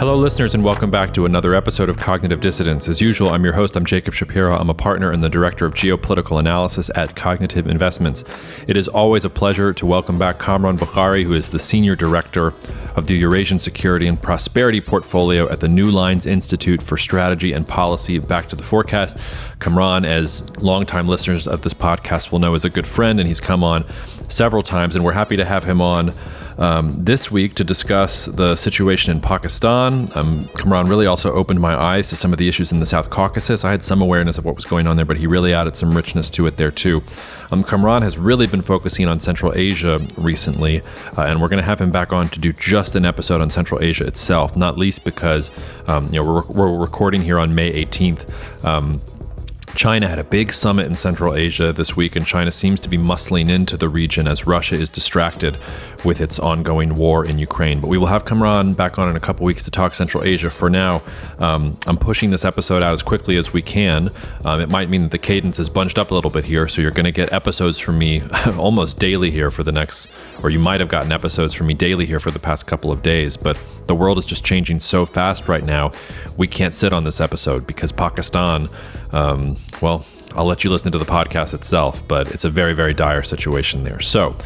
Hello, listeners, and welcome back to another episode of Cognitive Dissidence. As usual, I'm your host. I'm Jacob Shapiro. I'm a partner and the director of Geopolitical Analysis at Cognitive Investments. It is always a pleasure to welcome back Kamran, Bokhari, who is the senior director of the Eurasian Security and Prosperity Portfolio at the New Lines Institute for Strategy and Policy. Back to the forecast. Kamran, as longtime listeners of this podcast will know, is a good friend, and he's come on several times, and we're happy to have him on this week to discuss the situation in Pakistan. Kamran really also opened my eyes to some of the issues in the South Caucasus. I had some awareness of what was going on there, but he really added some richness to it there too. Kamran has really been focusing on Central Asia recently, and we're going to have him back on to do just an episode on Central Asia itself, not least because we're recording here on May 18th. China had a big summit in Central Asia this week, and China seems to be muscling into the region as Russia is distracted with its ongoing war in Ukraine. But we will have Kamran back on in a couple weeks to talk Central Asia. For now, I'm pushing this episode out as quickly as we can. It might mean that the cadence is bunched up a little bit here, so you're going to get episodes from me almost daily here for the next, or you might have gotten episodes from me daily here for the past couple of days. But the world is just changing so fast right now, we can't sit on this episode because Pakistan, well, I'll let you listen to the podcast itself, but it's a very, very dire situation there. So,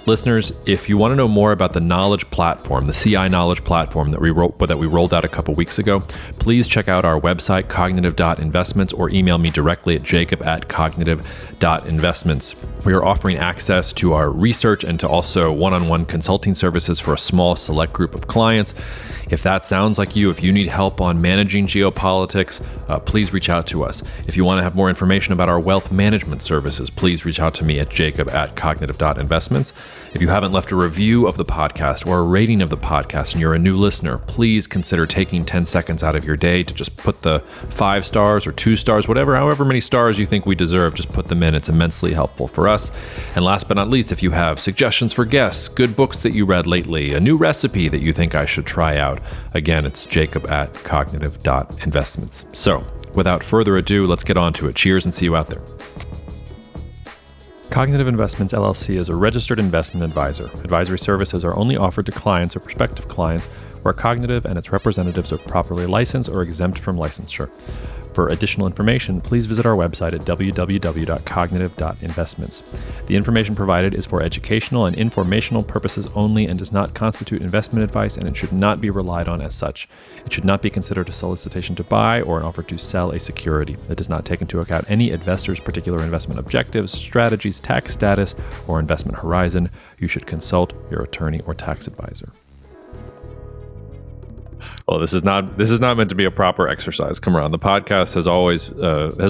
listeners, if you want to know more about the knowledge platform, the CI knowledge platform that we rolled out a couple weeks ago, please check out our website, cognitive.investments, or email me directly at jacob@cognitive.investments. We are offering access to our research and to also one-on-one consulting services for a small select group of clients. If that sounds like you, if you need help on managing geopolitics, please reach out to us. If you want to have more information about our wealth management services, please reach out to me at jacob@cognitive.investments. If you haven't left a review of the podcast or a rating of the podcast and you're a new listener, please consider taking 10 seconds out of your day to just put the 5 stars or 2 stars, however many stars you think we deserve, just put them in. It's immensely helpful for us. And last but not least, if you have suggestions for guests, good books that you read lately, a new recipe that you think I should try out, again, it's jacob@cognitive.investments. So, without further ado, let's get on to it. Cheers and see you out there. Cognitive Investments LLC is a registered investment advisor. Advisory services are only offered to clients or prospective clients where Cognitive and its representatives are properly licensed or exempt from licensure. For additional information, please visit our website at www.cognitive.investments. The information provided is for educational and informational purposes only and does not constitute investment advice, and it should not be relied on as such. It should not be considered a solicitation to buy or an offer to sell a security. It does not take into account any investor's particular investment objectives, strategies, tax status, or investment horizon. You should consult your attorney or tax advisor. Well, this is not meant to be a proper exercise. Kamran, the podcast has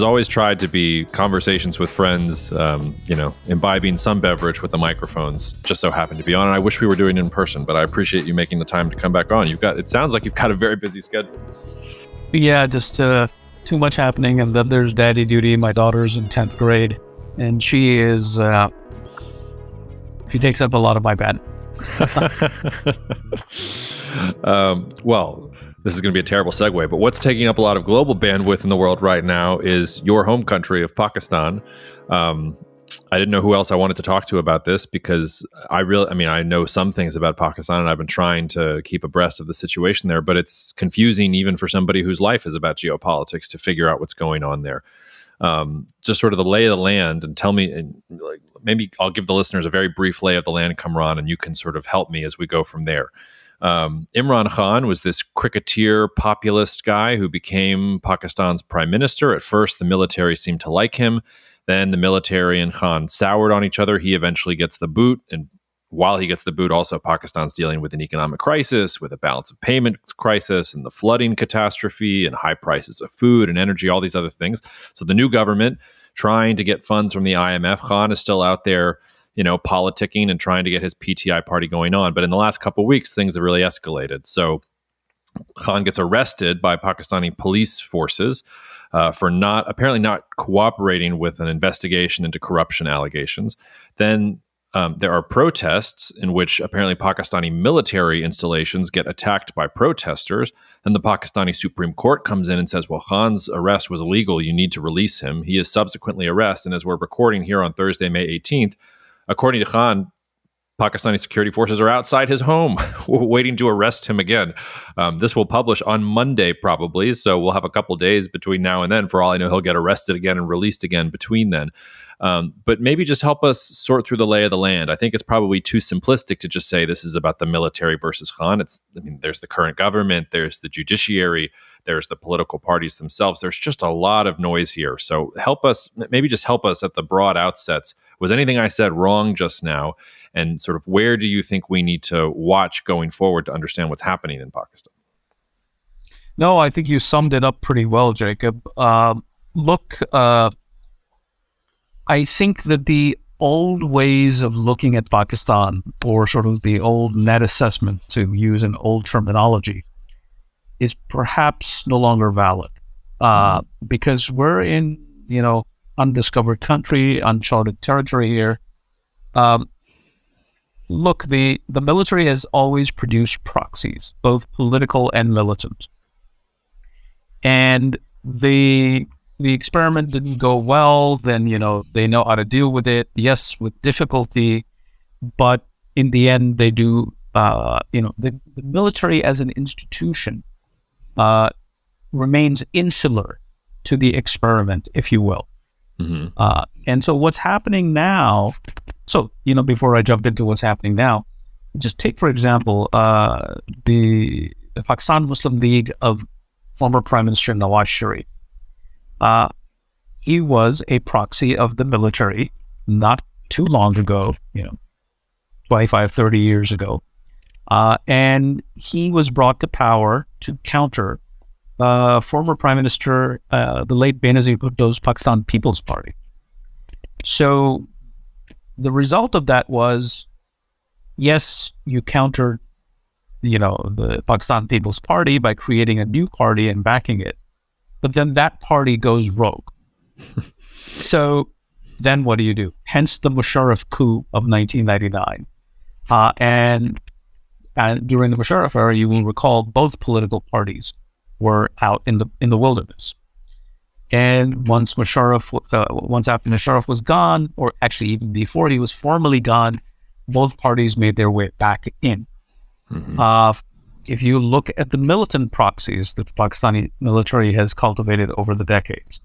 always tried to be conversations with friends, imbibing some beverage with the microphones just so happen to be on. And I wish we were doing it in person, but I appreciate you making the time to come back on. It sounds like you've got a very busy schedule. Yeah, just too much happening, and then there's daddy duty. My daughter's in 10th grade, and she takes up a lot of my bed. Well, this is going to be a terrible segue, but what's taking up a lot of global bandwidth in the world right now is your home country of Pakistan. I didn't know who else I wanted to talk to about this because I know some things about Pakistan and I've been trying to keep abreast of the situation there, but it's confusing even for somebody whose life is about geopolitics to figure out what's going on there. Just sort of the lay of the land, and tell me, and maybe I'll give the listeners a very brief lay of the land, Kamran, and you can sort of help me as we go from there. Imran Khan was this cricketer populist guy who became Pakistan's prime minister. At first, the military seemed to like him. Then the military and Khan soured on each other. He eventually gets the boot. And while he gets the boot, also Pakistan's dealing with an economic crisis, with a balance of payment crisis and the flooding catastrophe and high prices of food and energy, all these other things. So the new government trying to get funds from the IMF, Khan is still out there, politicking and trying to get his PTI party going on. But in the last couple of weeks, things have really escalated. So Khan gets arrested by Pakistani police forces for apparently not cooperating with an investigation into corruption allegations. Then there are protests in which apparently Pakistani military installations get attacked by protesters. Then the Pakistani Supreme Court comes in and says, well, Khan's arrest was illegal. You need to release him. He is subsequently arrested. And as we're recording here on Thursday, May 18th, according to Khan, Pakistani security forces are outside his home, waiting to arrest him again. This will publish on Monday, probably, so we'll have a couple days between now and then. For all I know, he'll get arrested again and released again between then. But maybe just help us sort through the lay of the land. I think it's probably too simplistic to just say this is about the military versus Khan. There's the current government, there's the judiciary, there's the political parties themselves. There's just a lot of noise here. So help us at the broad outsets. Was anything I said wrong just now? And sort of where do you think we need to watch going forward to understand what's happening in Pakistan? No, I think you summed it up pretty well, Jacob. Look, I think that the old ways of looking at Pakistan, or sort of the old net assessment, to use an old terminology, is perhaps no longer valid. Because we're in, undiscovered country, uncharted territory here. Look, the military has always produced proxies, both political and militant. And the experiment didn't go well, then, they know how to deal with it. Yes, with difficulty, but in the end, they do, the military as an institution remains insular to the experiment, if you will. Mm-hmm. And so what's happening now, before I jump into what's happening now, just take, for example, the Pakistan Muslim League of former Prime Minister Nawaz Sharif. He was a proxy of the military not too long ago, 25, 30 years ago. And he was brought to power to counter former Prime Minister, the late Benazir Bhutto's Pakistan People's Party. So the result of that was, yes, you countered, the Pakistan People's Party by creating a new party and backing it. But then that party goes rogue. So then what do you do? Hence the Musharraf coup of 1999. And during the Musharraf era, you will recall both political parties were out in the wilderness. And once after Musharraf was gone, or actually even before he was formally gone, both parties made their way back in. Mm-hmm. If you look at the militant proxies that the Pakistani military has cultivated over the decades,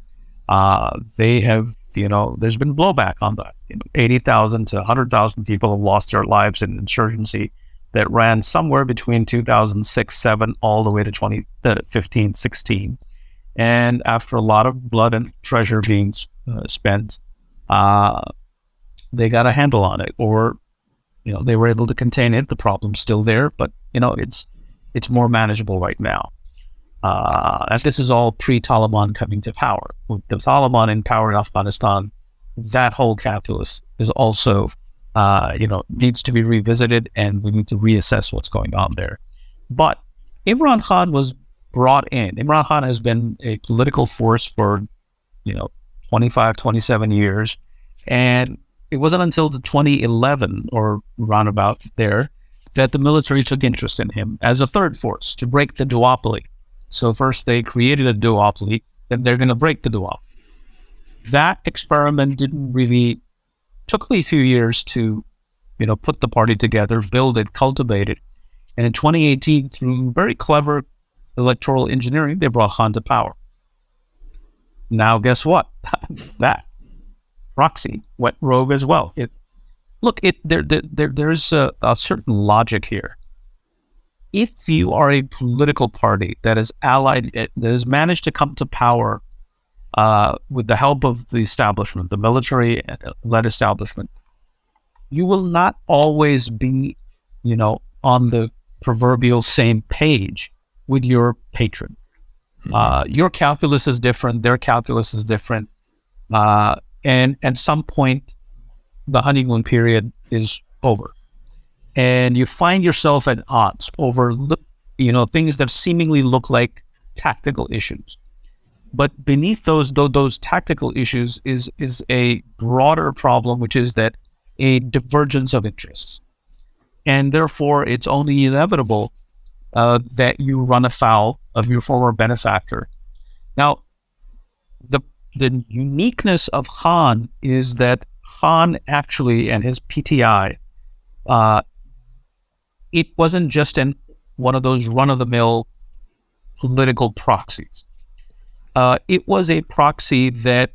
they have, there's been blowback on that. 80,000 to 100,000 people have lost their lives in insurgency that ran somewhere between 2006, 7, all the way to 2015, 16. And after a lot of blood and treasure being spent, they got a handle on it, or, they were able to contain it. The problem's still there, but, it's more manageable right now. And this is all pre-Taliban coming to power. With the Taliban in power in Afghanistan, that whole calculus is also, needs to be revisited, and we need to reassess what's going on there. But Imran Khan was brought in. Imran Khan has been a political force for, 25, 27 years. And it wasn't until the 2011 or roundabout there that the military took interest in him as a third force to break the duopoly. So first they created a duopoly, then they're going to break the duopoly. That experiment took me a few years to, put the party together, build it, cultivate it. And in 2018, through very clever electoral engineering, they brought Khan to power. Now, guess what? That proxy went rogue as well. There's a certain logic here. If you are a political party that is that has managed to come to power with the help of the establishment, the military-led establishment, you will not always be, on the proverbial same page with your patron. Mm-hmm. Your calculus is different, their calculus is different, and at some point, the honeymoon period is over. And you find yourself at odds over, things that seemingly look like tactical issues. But beneath those tactical issues is a broader problem, which is that a divergence of interests. And therefore, it's only inevitable that you run afoul of your former benefactor. Now, the uniqueness of Khan is that Khan actually, and his PTI, uh, it wasn't just one of those run-of-the-mill political proxies. It was a proxy that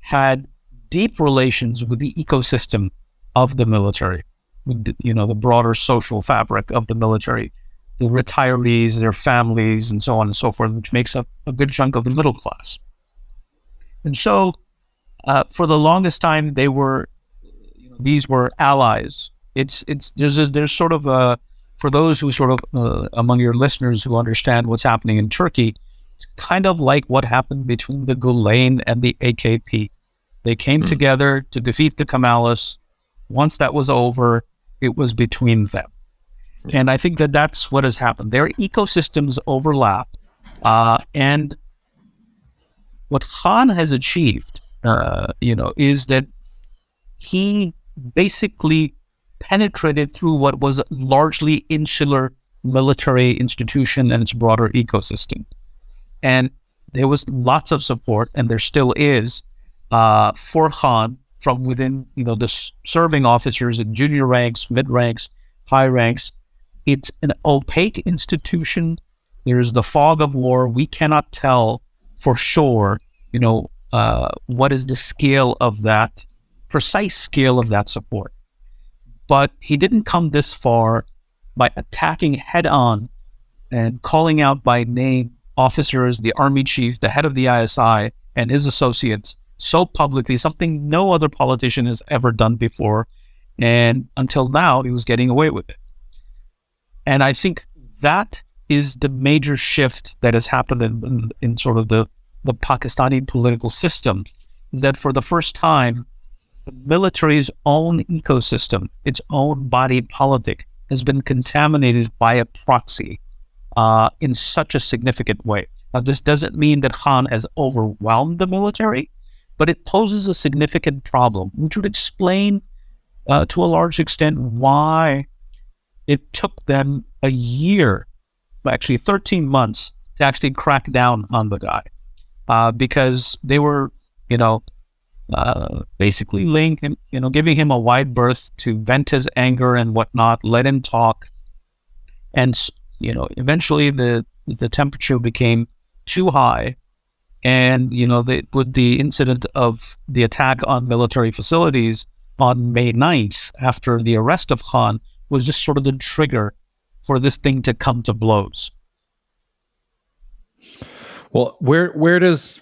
had deep relations with the ecosystem of the military, with the broader social fabric of the military, the retirees, their families, and so on and so forth, which makes up a good chunk of the middle class. And so, for the longest time, these were allies. There's sort of for those who sort of among your listeners who understand what's happening in Turkey, it's kind of like what happened between the Gulen and the AKP. They came together to defeat the Kemalists. Once that was over, it was between them. And I think that's what has happened. Their ecosystems overlap. And what Khan has achieved, is that he basically penetrated through what was a largely insular military institution and its broader ecosystem. And there was lots of support, and there still is, for Khan from within, the serving officers in junior ranks, mid ranks, high ranks. It's an opaque institution. There's the fog of war. We cannot tell for sure, what is the scale of that, precise scale of that support. But he didn't come this far by attacking head on and calling out by name officers, the army chief, the head of the ISI, and his associates so publicly, something no other politician has ever done before. And until now, he was getting away with it. And I think that is the major shift that has happened in sort of the Pakistani political system, is that for the first time, the military's own ecosystem, its own body politic, has been contaminated by a proxy in such a significant way. Now, this doesn't mean that Khan has overwhelmed the military, but it poses a significant problem, which would explain to a large extent why it took them a year, actually 13 months, to actually crack down on the guy. Because they were, basically laying him, giving him a wide berth to vent his anger and whatnot, let him talk. And, eventually the temperature became too high. And, with the incident of the attack on military facilities on May 9th, after the arrest of Khan, was just sort of the trigger for this thing to come to blows. Well, where does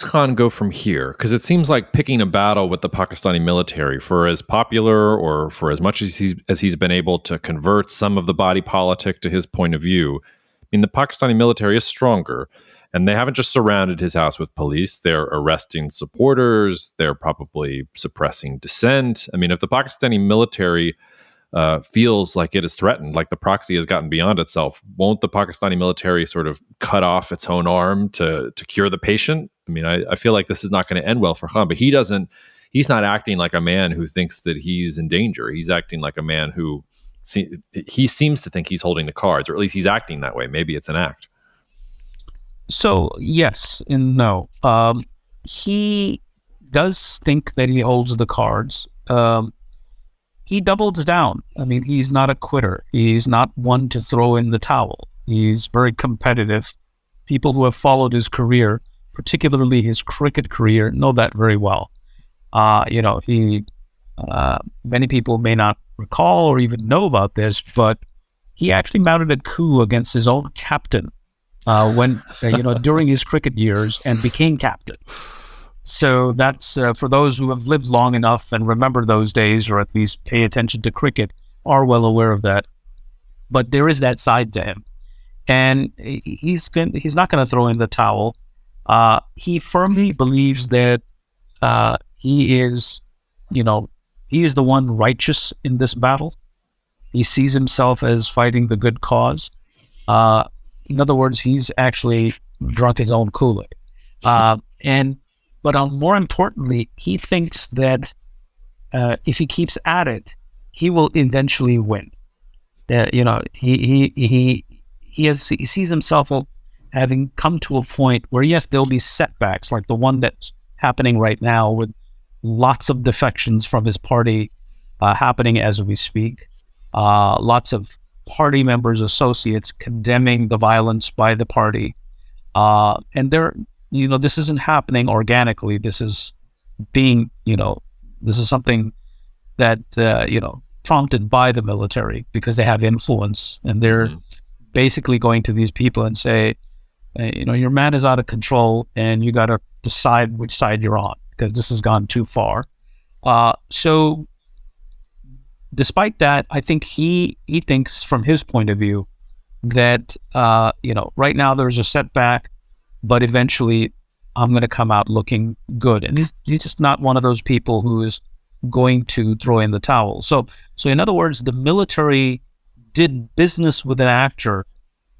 Khan go from here? Because it seems like picking a battle with the Pakistani military, for as popular or for as much as he's been able to convert some of the body politic to his point of view. I mean, the Pakistani military is stronger, and they haven't just surrounded his house with police. They're arresting supporters. They're probably suppressing dissent. I mean, if the Pakistani military feels like it is threatened, like the proxy has gotten beyond itself, won't the Pakistani military sort of cut off its own arm to cure the patient? I mean, I feel like this is not going to end well for Khan, but he's not acting like a man who thinks that he's in danger. He's acting like a man who he seems to think he's holding the cards, or at least he's acting that way. Maybe it's an act. So yes and no. He does think that he holds the cards. He doubles down. I mean, he's not a quitter. He's not one to throw in the towel. He's very competitive. People who have followed his career, particularly his cricket career, know that very well. Many people may not recall or even know about this, but he actually mounted a coup against his own captain when during his cricket years, and became captain. So that's for those who have lived long enough and remember those days, or at least pay attention to cricket, are well aware of that. But there is that side to him, and he's not going to throw in the towel. He firmly believes that he is the one righteous in this battle. He sees himself as fighting the good cause. In other words, he's actually drunk his own Kool-Aid. But more importantly, he thinks that if he keeps at it, he will eventually win. He sees himself having come to a point where, yes, there'll be setbacks like the one that's happening right now, with lots of defections from his party happening as we speak. Lots of party members, associates condemning the violence by the party. And this isn't happening organically. This is being, this is something that, prompted by the military because they have influence, and they're basically going to these people and say, your man is out of control and you got to decide which side you're on because this has gone too far. So despite that, I think he thinks from his point of view that, right now there's a setback, but eventually I'm going to come out looking good. And he's just not one of those people who is going to throw in the towel. So in other words, the military did business with an actor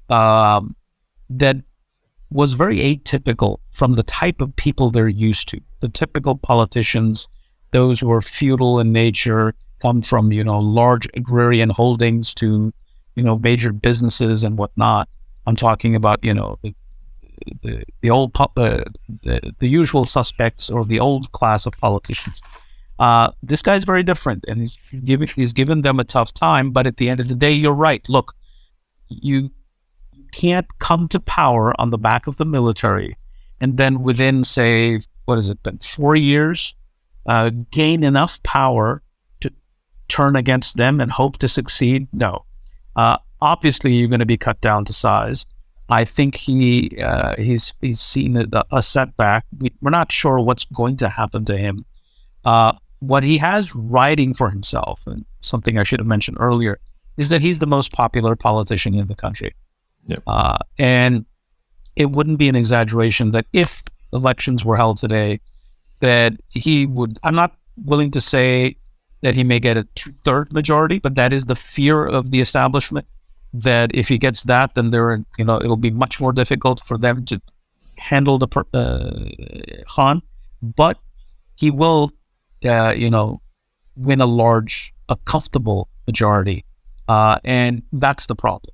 that was very atypical from the type of people they're used to. The typical politicians, those who are feudal in nature, come from, large agrarian holdings to, major businesses and whatnot. I'm talking about, the usual suspects or the old class of politicians. This guy's very different, and he's given them a tough time. But at the end of the day, you're right. Look, you can't come to power on the back of the military, and then within, say, what has it been, 4 years, gain enough power to turn against them and hope to succeed. No, obviously you're going to be cut down to size. I think he's seen a setback. We're not sure what's going to happen to him. What he has riding for himself, and something I should have mentioned earlier, is that he's the most popular politician in the country. Yep. And it wouldn't be an exaggeration that if elections were held today, that he would, I'm not willing to say that he may get a 2/3 majority, but that is the fear of the establishment, that if he gets that, then it'll be much more difficult for them to handle the Khan. But he will, win a comfortable majority, and that's the problem.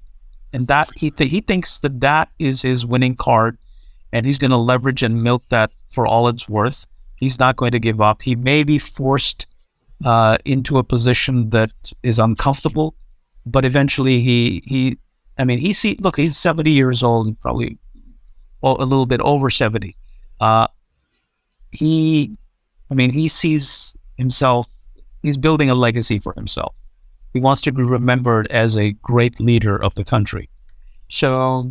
And that he thinks that is his winning card, and he's going to leverage and milk that for all it's worth. He's not going to give up. He may be forced into a position that is uncomfortable, but eventually he's 70 years old, probably a little bit over 70. He sees himself, he's building a legacy for himself. He wants to be remembered as a great leader of the country. So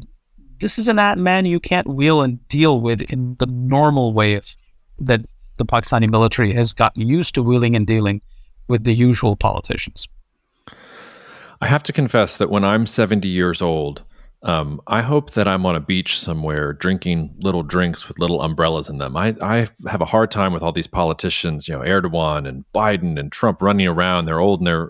this is a man you can't wheel and deal with in the normal way that the Pakistani military has gotten used to wheeling and dealing with the usual politicians. I have to confess that when I'm 70 years old, I hope that I'm on a beach somewhere drinking little drinks with little umbrellas in them. I have a hard time with all these politicians, Erdogan and Biden and Trump running around. They're old and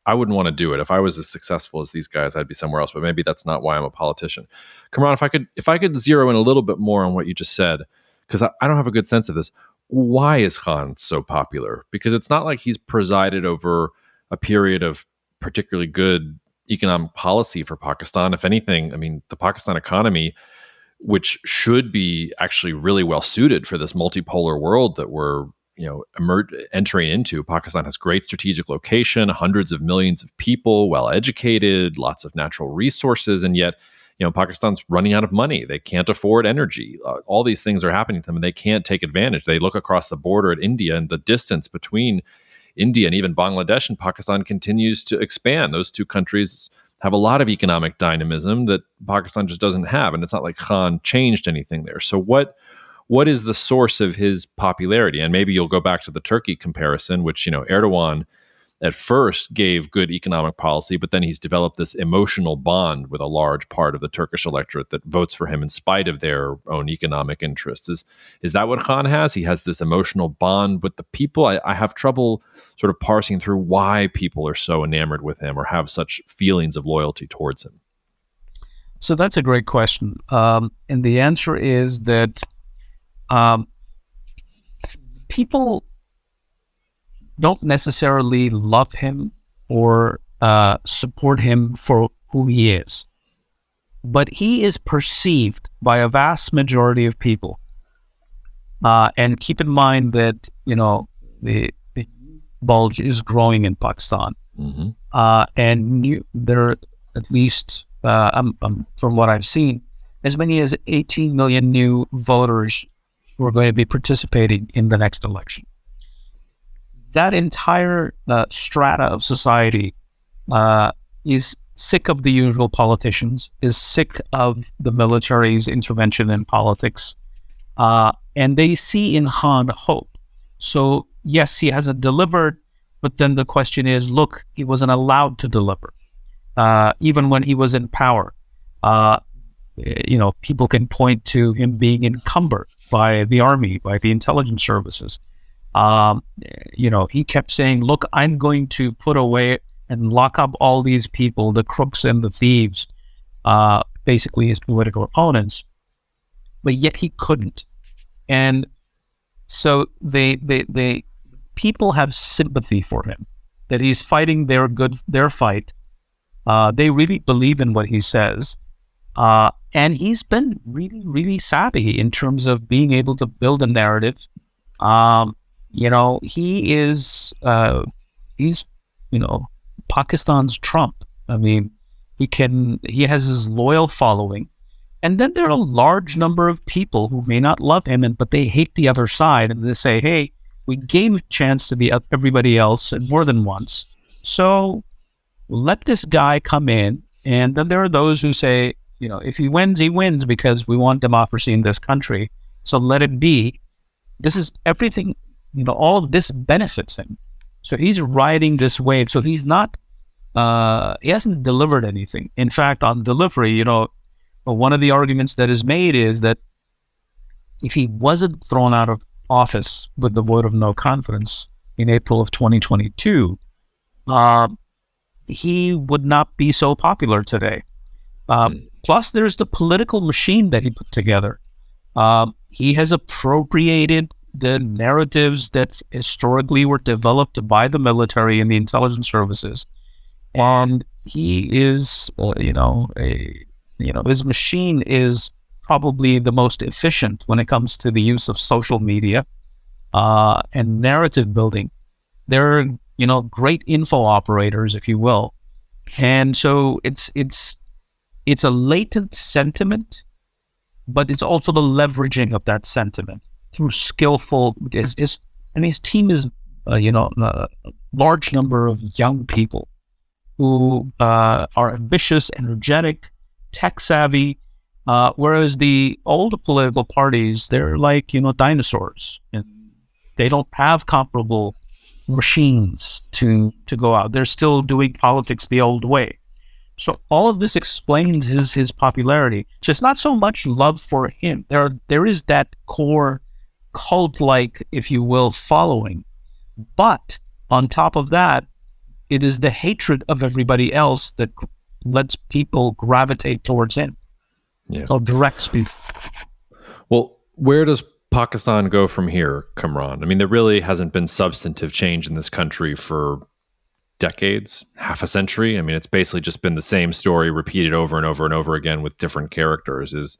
I wouldn't want to do it. If I was as successful as these guys, I'd be somewhere else, but maybe that's not why I'm a politician. Kamran, if I could zero in a little bit more on what you just said, because I don't have a good sense of this. Why is Khan so popular? Because it's not like he's presided over a period of particularly good economic policy for Pakistan. If anything, the Pakistan economy, which should be actually really well suited for this multipolar world that we're entering into. Pakistan has great strategic location, hundreds of millions of people, well educated, lots of natural resources, and yet Pakistan's running out of money. They can't afford energy. All these things are happening to them, and they can't take advantage. They look across the border at India, and the distance between India and even Bangladesh and Pakistan continues to expand. Those two countries have a lot of economic dynamism that Pakistan just doesn't have, and it's not like Khan changed anything there. So what is the source of his popularity? And maybe you'll go back to the Turkey comparison, which Erdogan at first gave good economic policy, but then he's developed this emotional bond with a large part of the Turkish electorate that votes for him in spite of their own economic interests. Is that what Khan has? He has this emotional bond with the people. I have trouble sort of parsing through why people are so enamored with him or have such feelings of loyalty towards him. So that's a great question. And the answer is that people don't necessarily love him or support him for who he is. But he is perceived by a vast majority of people. And keep in mind that, the bulge is growing in Pakistan. And there are at least, from what I've seen, as many as 18 million new voters who are going to be participating in the next election. That entire strata of society is sick of the usual politicians, is sick of the military's intervention in politics, and they see in Khan hope. So yes, he hasn't delivered, but then the question is, look, he wasn't allowed to deliver. Even when he was in power, people can point to him being encumbered by the army, by the intelligence services. He kept saying, look, I'm going to put away and lock up all these people, the crooks and the thieves, basically his political opponents, but yet he couldn't. And so they people have sympathy for him, that he's fighting their fight. They really believe in what he says. And he's been really, really savvy in terms of being able to build a narrative. He's Pakistan's Trump. I mean, he has his loyal following. And then there are a large number of people who may not love him, but they hate the other side. And they say, hey, we gave a chance to everybody else and more than once. So let this guy come in. And then there are those who say, if he wins because we want democracy in this country. So let it be. This is everything, all of this benefits him. So he's riding this wave. So he's not, he hasn't delivered anything. In fact, on delivery, one of the arguments that is made is that if he wasn't thrown out of office with the vote of no confidence in April of 2022, he would not be so popular today. Plus, there's the political machine that he put together. He has appropriated the narratives that historically were developed by the military and the intelligence services. And he is, his machine is probably the most efficient when it comes to the use of social media and narrative building. They're, great info operators, if you will. And so it's a latent sentiment, but it's also the leveraging of that sentiment through skillful. His team is, a large number of young people who are ambitious, energetic, tech savvy, whereas the older political parties, they're like, dinosaurs, and they don't have comparable machines to go out. They're still doing politics the old way. So all of this explains his popularity. Just not so much love for him. There is that core cult-like, if you will, following. But on top of that, it is the hatred of everybody else that lets people gravitate towards him. Yeah. So directs people. Well, where does Pakistan go from here, Kamran? I mean, there really hasn't been substantive change in this country for decades, half a century. I mean, it's basically just been the same story repeated over and over and over again with different characters. Is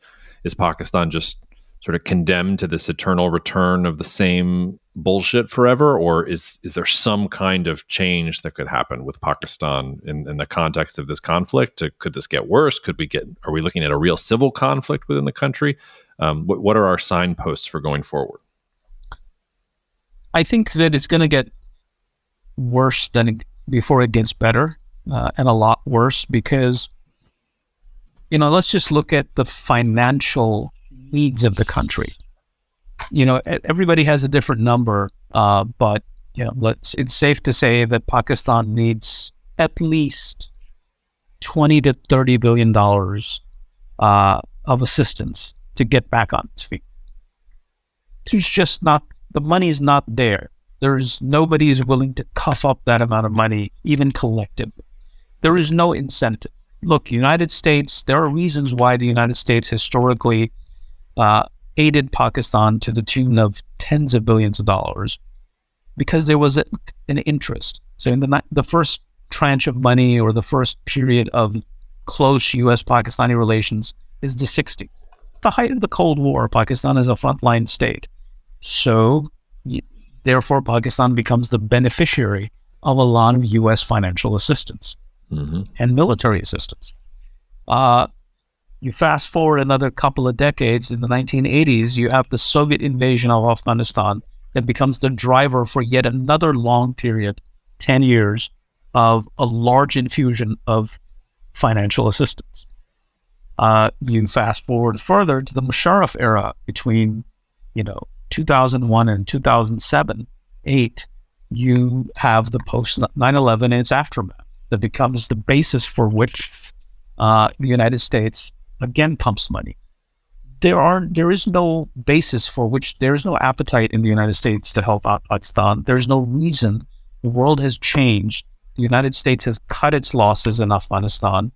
Pakistan just sort of condemned to this eternal return of the same bullshit forever? Or is there some kind of change that could happen with Pakistan in the context of this conflict? Could this get worse? Are we looking at a real civil conflict within the country? What are our signposts for going forward? I think that it's going to get worse before it gets better, and a lot worse, because, let's just look at the financial needs of the country. Everybody has a different number, but it's safe to say that Pakistan needs at least $20 to $30 billion of assistance to get back on its feet. There's just not, the money's not there. Nobody is willing to cough up that amount of money, even collectively. There is no incentive. Look, United States, there are reasons why the United States historically aided Pakistan to the tune of tens of billions of dollars, because there was an interest. So in the first tranche of money, or the first period of close U.S.-Pakistani relations, is the 60s. The height of the Cold War, Pakistan is a frontline state. So Therefore, Pakistan becomes the beneficiary of a lot of U.S. financial assistance and military assistance. You fast forward another couple of decades, in the 1980s, you have the Soviet invasion of Afghanistan that becomes the driver for yet another long period, 10 years, of a large infusion of financial assistance. You fast forward further to the Musharraf era between, 2001 and 2007, 8, you have the post 9/11 and its aftermath that becomes the basis for which the United States again pumps money. There is no basis for which there is no appetite in the United States to help out Pakistan. There's no reason. The world has changed. The United States has cut its losses in Afghanistan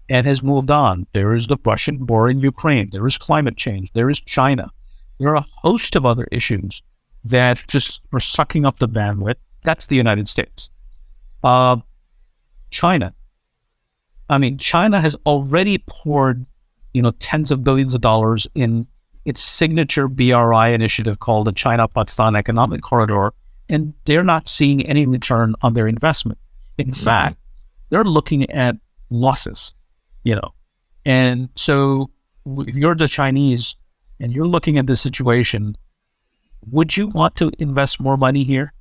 and has moved on. There is the Russian war in Ukraine. There is climate change. There is China. There are a host of other issues that just are sucking up the bandwidth. That's the United States. China. China has already poured, tens of billions of dollars in its signature BRI initiative called the China-Pakistan Economic Corridor, and they're not seeing any return on their investment. In fact, they're looking at losses, And so if you're the Chinese and you're looking at this situation, would you want to invest more money here?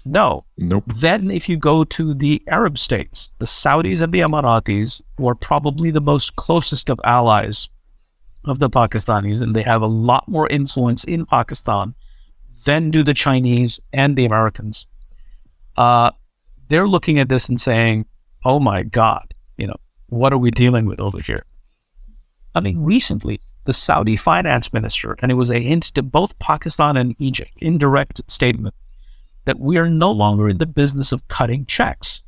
No. Nope. Then if you go to the Arab states, the Saudis and the Emiratis, who are probably the most closest of allies of the Pakistanis, and they have a lot more influence in Pakistan than do the Chinese and the Americans. They're looking at this and saying, oh my God, what are we dealing with over here? Recently, the Saudi finance minister, and it was a hint to both Pakistan and Egypt, indirect statement, that we are no longer in the business of cutting checks.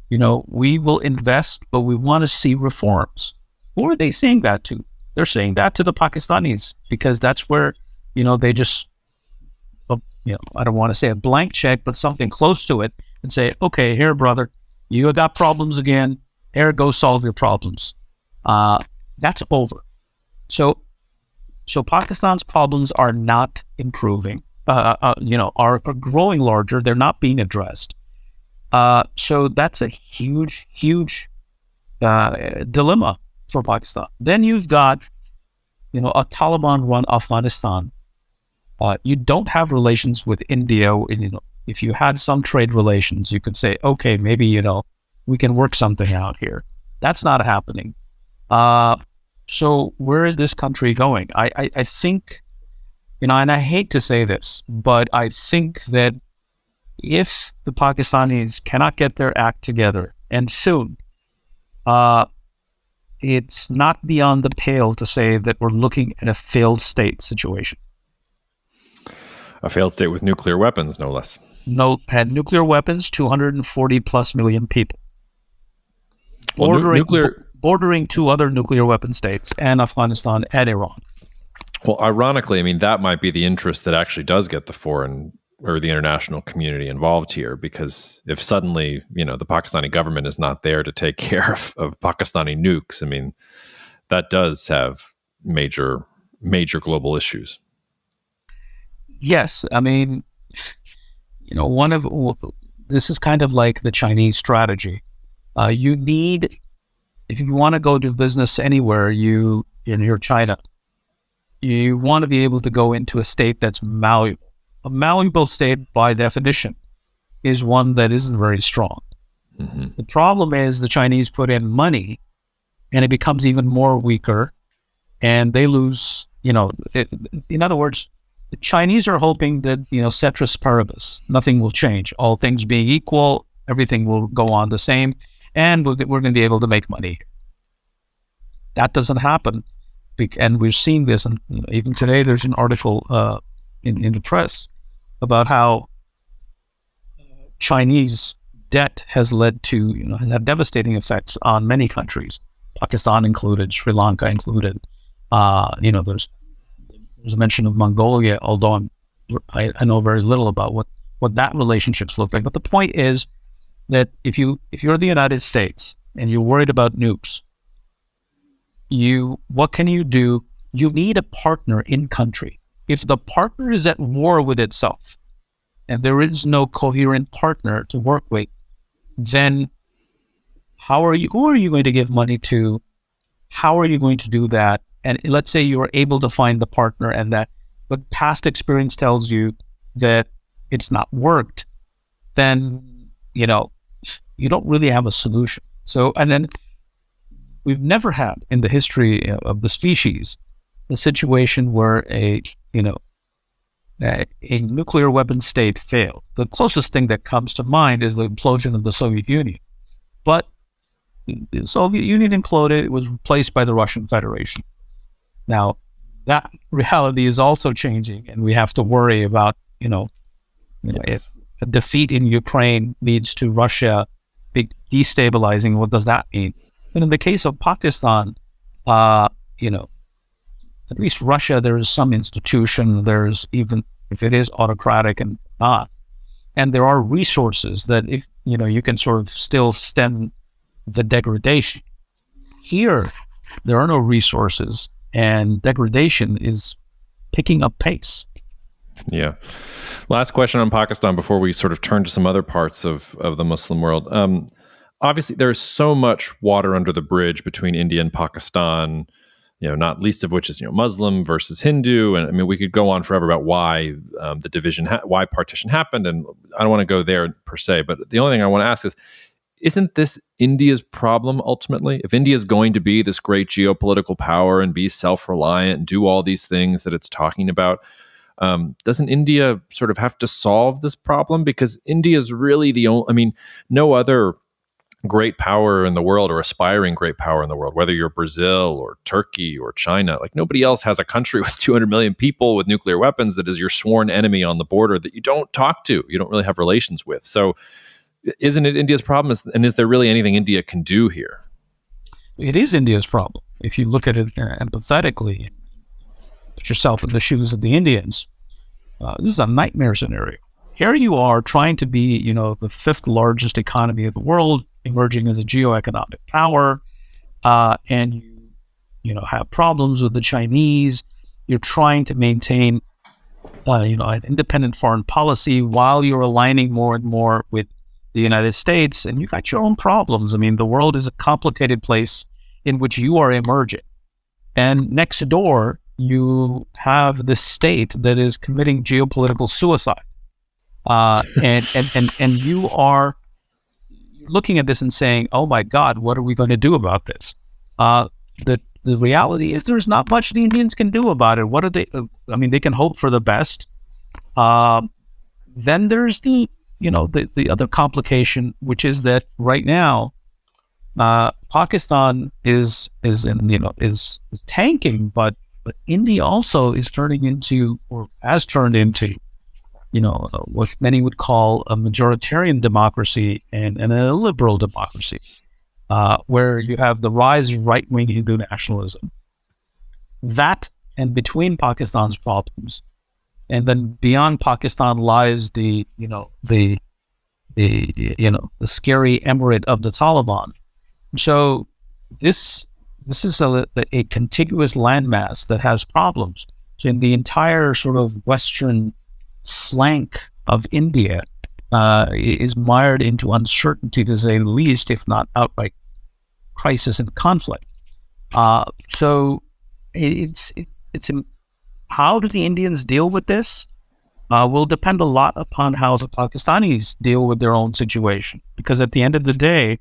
We will invest, but we want to see reforms. Who are they saying that to? They're saying that to the Pakistanis, because that's where, they just, I don't want to say a blank check, but something close to it, and say, okay, here, brother, you got problems again. Here, go solve your problems. That's over. So Pakistan's problems are not improving. Are growing larger. They're not being addressed. So that's a huge, huge dilemma for Pakistan. Then you've got, a Taliban-run Afghanistan. You don't have relations with India. If you had some trade relations, you could say, okay, maybe, we can work something out here. That's not happening. So where is this country going? I think, and I hate to say this, but I think that if the Pakistanis cannot get their act together, and soon, it's not beyond the pale to say that we're looking at a failed state situation. A failed state with nuclear weapons, no less. Had nuclear weapons, 240 plus million people. Well, Bordering two other nuclear weapon states, and Afghanistan and Iran. Well, ironically, that might be the interest that actually does get the foreign or the international community involved here, because if suddenly, the Pakistani government is not there to take care of Pakistani nukes, that does have major global issues. Yes. This is kind of like the Chinese strategy. If you want to go do business anywhere, in your China, you want to be able to go into a state that's malleable. A malleable state, by definition, is one that isn't very strong. Mm-hmm. The problem is the Chinese put in money, and it becomes even more weaker, and they lose, in other words, the Chinese are hoping that, ceteris paribus, nothing will change. All things being equal, everything will go on the same, and we're going to be able to make money. That doesn't happen. And we're seeing this, and even today there's an article in the press about how Chinese debt has led to, has had devastating effects on many countries, Pakistan included, Sri Lanka included. There's a mention of Mongolia, although I know very little about what that relationships look like. But the point is that if you're the United States and you're worried about nukes, what can you do? You need a partner in country. If the partner is at war with itself, and there is no coherent partner to work with, then who are you going to give money to? How are you going to do that? And let's say you are able to find the partner but past experience tells you that it's not worked, then, you don't really have a solution. So, and then we've never had in the history of the species a situation where a nuclear weapon state failed. The closest thing that comes to mind is the implosion of the Soviet Union. But the Soviet Union imploded, it was replaced by the Russian Federation. Now, that reality is also changing, and we have to worry about, if a defeat in Ukraine leads to Russia destabilizing, what does that mean? And in the case of Pakistan, at least Russia, there is some institution, there's even if it is autocratic and not, and there are resources that if, you can sort of still stem the degradation. Here, there are no resources, and degradation is picking up pace. Yeah. Last question on Pakistan before we sort of turn to some other parts of the Muslim world. Obviously, there's so much water under the bridge between India and Pakistan, not least of which is, Muslim versus Hindu. And I mean, we could go on forever about why the division, why partition happened. And I don't want to go there per se, but the only thing I want to ask is, isn't this India's problem ultimately? If India is going to be this great geopolitical power and be self-reliant and do all these things that it's talking about, doesn't India sort of have to solve this problem? Because India is really the only, no other great power in the world or aspiring great power in the world, whether you're Brazil or Turkey or China, like nobody else has a country with 200 million people with nuclear weapons that is your sworn enemy on the border that you don't talk to, you don't really have relations with. So isn't it India's problem? And is there really anything India can do here? It is India's problem. If you look at it empathetically, put yourself in the shoes of the Indians, this is a nightmare scenario. Here you are trying to be, the fifth largest economy of the world, emerging as a geoeconomic power, and you have problems with the Chinese. You're trying to maintain, an independent foreign policy while you're aligning more and more with the United States, and you've got your own problems. The world is a complicated place in which you are emerging. And next door, you have this state that is committing geopolitical suicide. And you are looking at this and saying, oh my God, what are we going to do about this? The reality is there's not much the Indians can do about it. What are they? They can hope for the best. Then there's the other complication, which is that right now, Pakistan is tanking, but India also is turning into, or has turned into, what many would call a majoritarian democracy and a liberal democracy, where you have the rise of right-wing Hindu nationalism. That, and between Pakistan's problems, and then beyond Pakistan lies the scary emirate of the Taliban. So this is a contiguous landmass that has problems. So in the entire sort of western flank of India is mired into uncertainty, to say the least, if not outright crisis and conflict. So it's how do the Indians deal with this? Will depend a lot upon how the Pakistanis deal with their own situation. Because at the end of the day,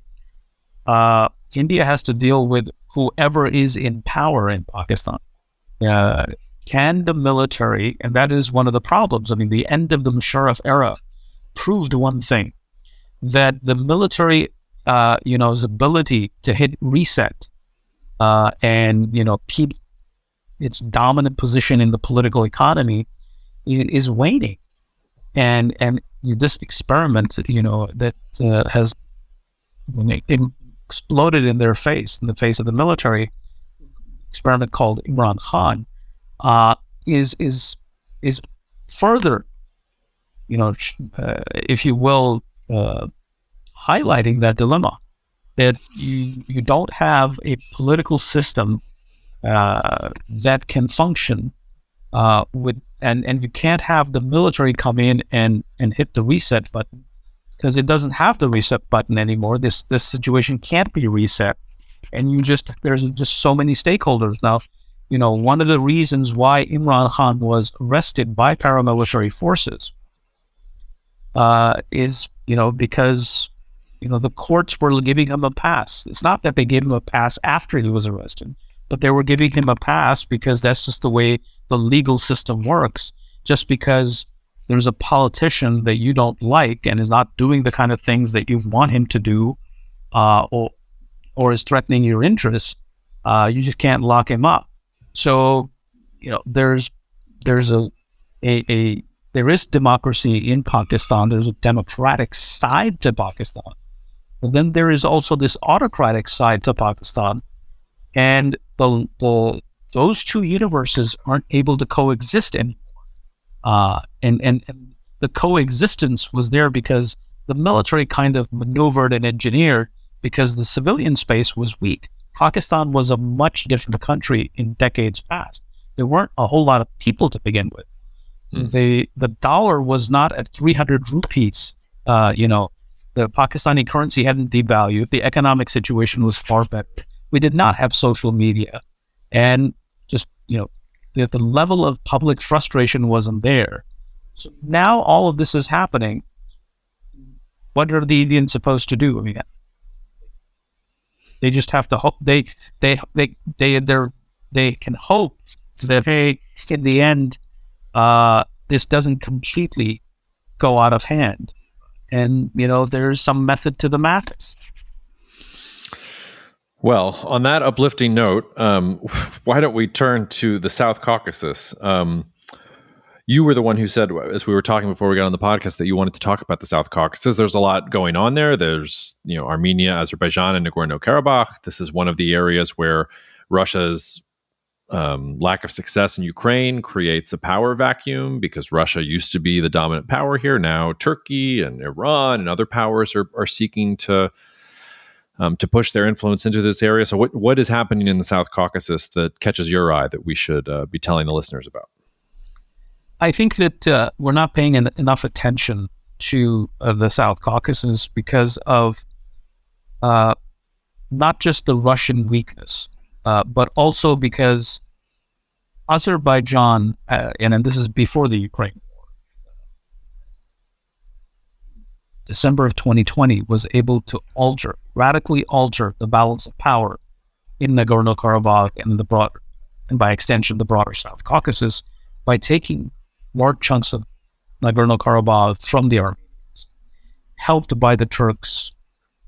India has to deal with whoever is in power in Pakistan. Can the military, and that is one of the problems. The end of the Musharraf era proved one thing, that the military, its ability to hit reset and, keep its dominant position in the political economy is waning. And this experiment, that has exploded in the face of the military, experiment called Imran Khan, is further, if you will, highlighting that dilemma, that you don't have a political system that can function and you can't have the military come in and hit the reset button, because it doesn't have the reset button anymore. This situation can't be reset, and there's just so many stakeholders now. One of the reasons why Imran Khan was arrested by paramilitary forces is because the courts were giving him a pass. It's not that they gave him a pass after he was arrested, but they were giving him a pass because that's just the way the legal system works. Just because there's a politician that you don't like and is not doing the kind of things that you want him to do, or is threatening your interests, you just can't lock him up. So, there is democracy in Pakistan. There's a democratic side to Pakistan, but then there is also this autocratic side to Pakistan, and those two universes aren't able to coexist anymore. And the coexistence was there because the military kind of maneuvered and engineered, because the civilian space was weak. Pakistan was a much different country in decades past. There weren't a whole lot of people to begin with. The dollar was not at 300 rupees. The Pakistani currency hadn't devalued. The economic situation was far better. We did not have social media, and just the level of public frustration wasn't there. So now all of this is happening. What are the Indians supposed to do? I mean, they just have to hope. They can hope that, hey, in the end, this doesn't completely go out of hand, and there's some method to the madness. Well, on that uplifting note, why don't we turn to the South Caucasus? You were the one who said, as we were talking before we got on the podcast, that you wanted to talk about the South Caucasus. There's a lot going on there. There's, Armenia, Azerbaijan, and Nagorno-Karabakh. This is one of the areas where Russia's lack of success in Ukraine creates a power vacuum, because Russia used to be the dominant power here. Now Turkey and Iran and other powers are seeking to push their influence into this area. So what is happening in the South Caucasus that catches your eye that we should be telling the listeners about? I think that we're not paying enough attention to the South Caucasus because of not just the Russian weakness, but also because Azerbaijan, and this is before the Ukraine war, December of 2020, was able to radically alter the balance of power in Nagorno-Karabakh and by extension, the broader South Caucasus, by taking large chunks of Nagorno-Karabakh from the Armenians, helped by the Turks.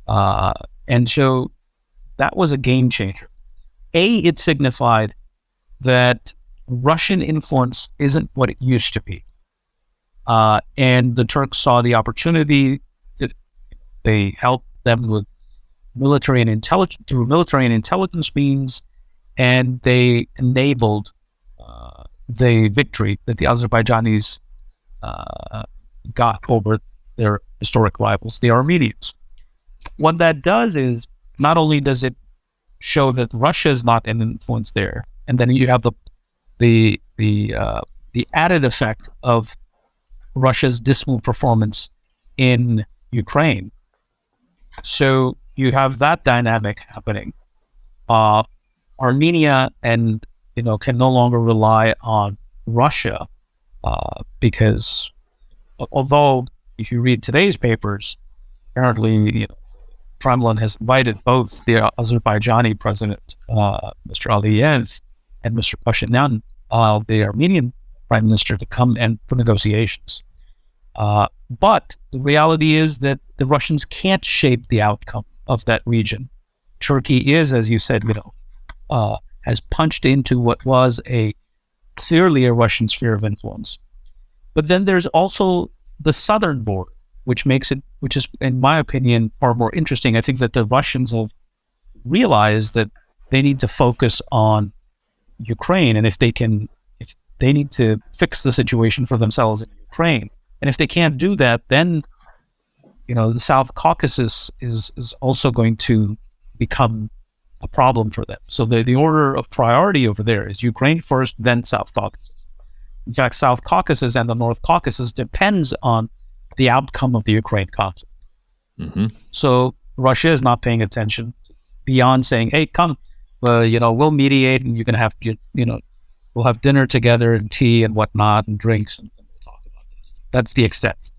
And so that was a game changer. It signified that Russian influence isn't what it used to be. And the Turks saw the opportunity. They helped them with military and intelligence means, and they enabled the victory that the Azerbaijanis got over their historic rivals, the Armenians. What that does is, not only does it show that Russia is not an influence there, and then you have the added effect of Russia's dismal performance in Ukraine. So you have that dynamic happening. Armenia and can no longer rely on Russia because although if you read today's papers, apparently Kremlin has invited both the Azerbaijani president, Mr. Aliyev, and Mr. Pashinyan, the Armenian prime minister, to come and for negotiations. But the reality is that the Russians can't shape the outcome of that region. Turkey is, as you said, has punched into what was clearly a Russian sphere of influence. But then there's also the southern border, which is, in my opinion, far more interesting. I think that the Russians have realized that they need to focus on Ukraine, and if they need to fix the situation for themselves in Ukraine. And if they can't do that, then the South Caucasus is also going to become a problem for them. So the order of priority over there is Ukraine first, then South Caucasus. In fact, South Caucasus and the North Caucasus depends on the outcome of the Ukraine conflict. Mm-hmm. So Russia is not paying attention beyond saying, hey, come, we'll mediate and you can have, we'll have dinner together and tea and whatnot and drinks and we'll talk about this. That's the extent.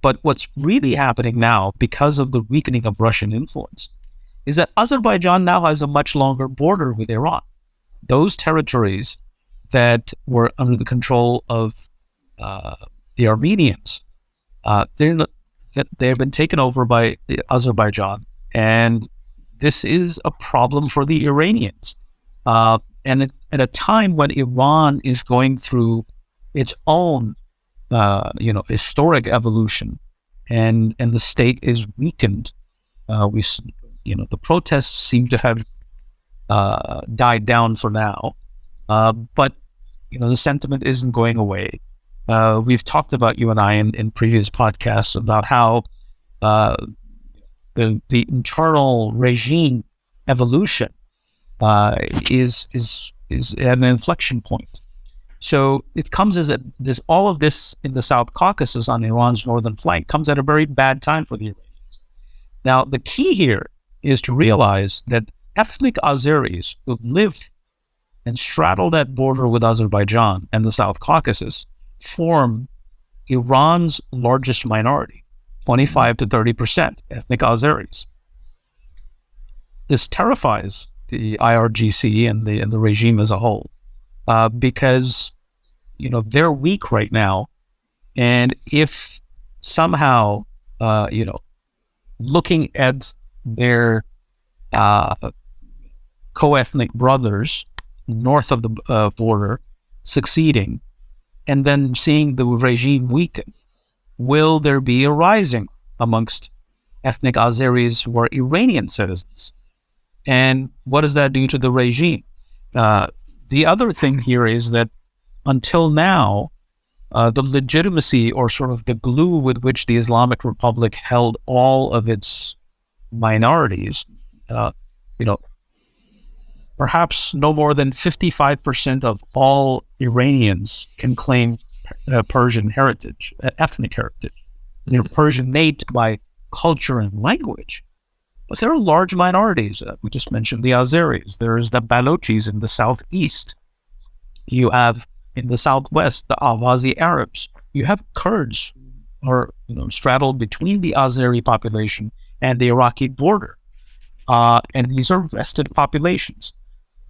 But what's really happening now, because of the weakening of Russian influence, is that Azerbaijan now has a much longer border with Iran. Those territories that were under the control of the Armenians, they've been taken over by Azerbaijan, and this is a problem for the Iranians. And at a time when Iran is going through its own, historic evolution, and the state is weakened, the protests seem to have died down for now, but the sentiment isn't going away. We've talked about, you and I, in previous podcasts about how the internal regime evolution is at an inflection point. So it comes as there's all of this in the South Caucasus on Iran's northern flank comes at a very bad time for the Iranians. Now, the key here is to realize that ethnic Azeris who live and straddle that border with Azerbaijan and the South Caucasus form Iran's largest minority, 25 to 30% ethnic Azeris. This terrifies the IRGC and the regime as a whole, because they're weak right now, and if somehow looking at their co-ethnic brothers north of the border succeeding, and then seeing the regime weaken, will there be a rising amongst ethnic Azeris who are Iranian citizens? And what does that do to the regime? The other thing here is that until now, the legitimacy, or sort of the glue with which the Islamic Republic held all of its minorities, perhaps no more than 55% of all Iranians can claim Persian heritage, ethnic heritage. They're Persianate by culture and language. But there are large minorities. We just mentioned the Azeris. There is the Balochis in the southeast. You have in the southwest the Ahwazi Arabs. You have Kurds, or straddled between the Azeri population and the Iraqi border. And these are vested populations.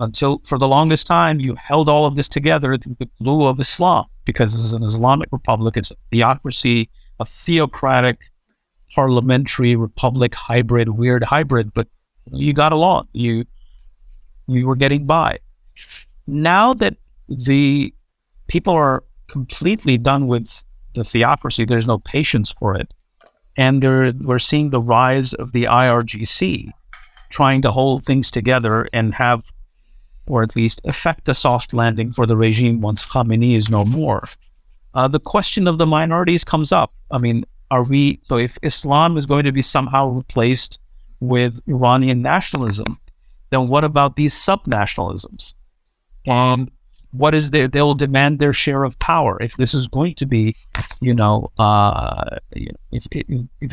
Until, for the longest time, you held all of this together through the glue of Islam, because this is an Islamic republic. It's a theocracy, a theocratic, parliamentary republic weird hybrid, but you got along. You were getting by. Now that the people are completely done with the theocracy, there's no patience for it, and we're seeing the rise of the IRGC trying to hold things together and have, or at least effect a soft landing for the regime once Khamenei is no more. The question of the minorities comes up. I mean, so if Islam is going to be somehow replaced with Iranian nationalism, then what about these sub-nationalisms? And what is they'll demand their share of power. If this is going to be, if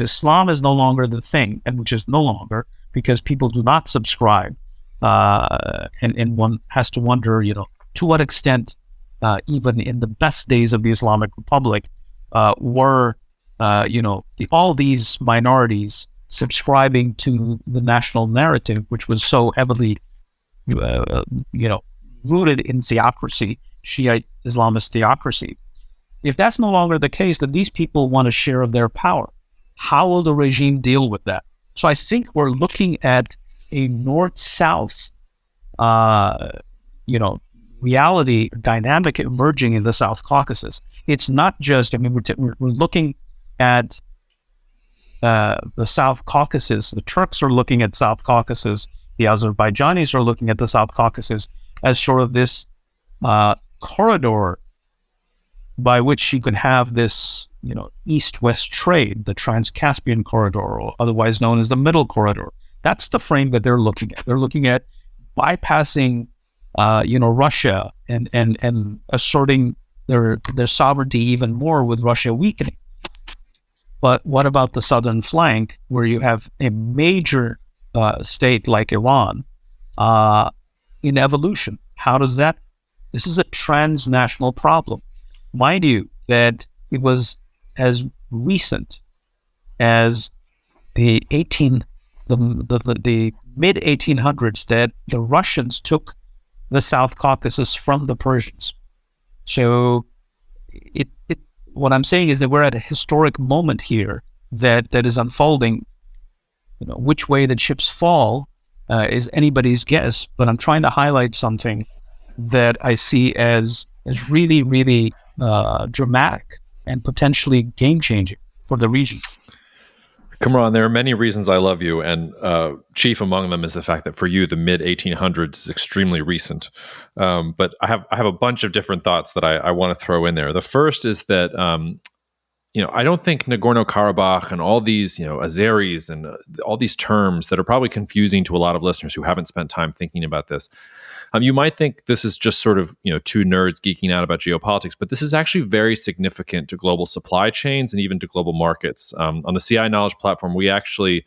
Islam is no longer the thing, and which is no longer, because people do not subscribe, and one has to wonder, to what extent, even in the best days of the Islamic Republic, were all these minorities subscribing to the national narrative, which was so heavily, rooted in theocracy, Shiite Islamist theocracy. If that's no longer the case, then these people want a share of their power. How will the regime deal with that? So I think we're looking at a north-south, reality dynamic emerging in the South Caucasus. It's not just, we're looking at the South Caucasus. The Turks are looking at South Caucasus. The Azerbaijanis are looking at the South Caucasus as sort of this corridor by which you could have this, east-west trade, the Trans-Caspian corridor, or otherwise known as the Middle Corridor. That's the frame that they're looking at. They're looking at bypassing, Russia and asserting their sovereignty even more with Russia weakening. But what about the southern flank, where you have a major state like Iran in evolution? How does that? This is a transnational problem. Mind you, that it was as recent as the mid 1800s that the Russians took the South Caucasus from the Persians. So what I'm saying is that we're at a historic moment here that is unfolding. Which way the chips fall is anybody's guess, but I'm trying to highlight something that I see as really, really dramatic and potentially game-changing for the region. Kamran, there are many reasons I love you, and chief among them is the fact that for you, the mid-1800s is extremely recent. But I have a bunch of different thoughts that I want to throw in there. The first is that I don't think Nagorno-Karabakh and all these Azeris and all these terms that are probably confusing to a lot of listeners who haven't spent time thinking about this. You might think this is just sort of two nerds geeking out about geopolitics, but this is actually very significant to global supply chains and even to global markets. On the CI Knowledge platform, we actually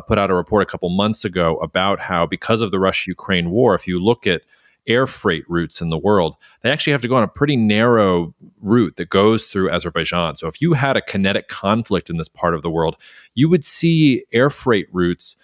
put out a report a couple months ago about how, because of the Russia-Ukraine war, if you look at air freight routes in the world, they actually have to go on a pretty narrow route that goes through Azerbaijan. So if you had a kinetic conflict in this part of the world, you would see air freight routes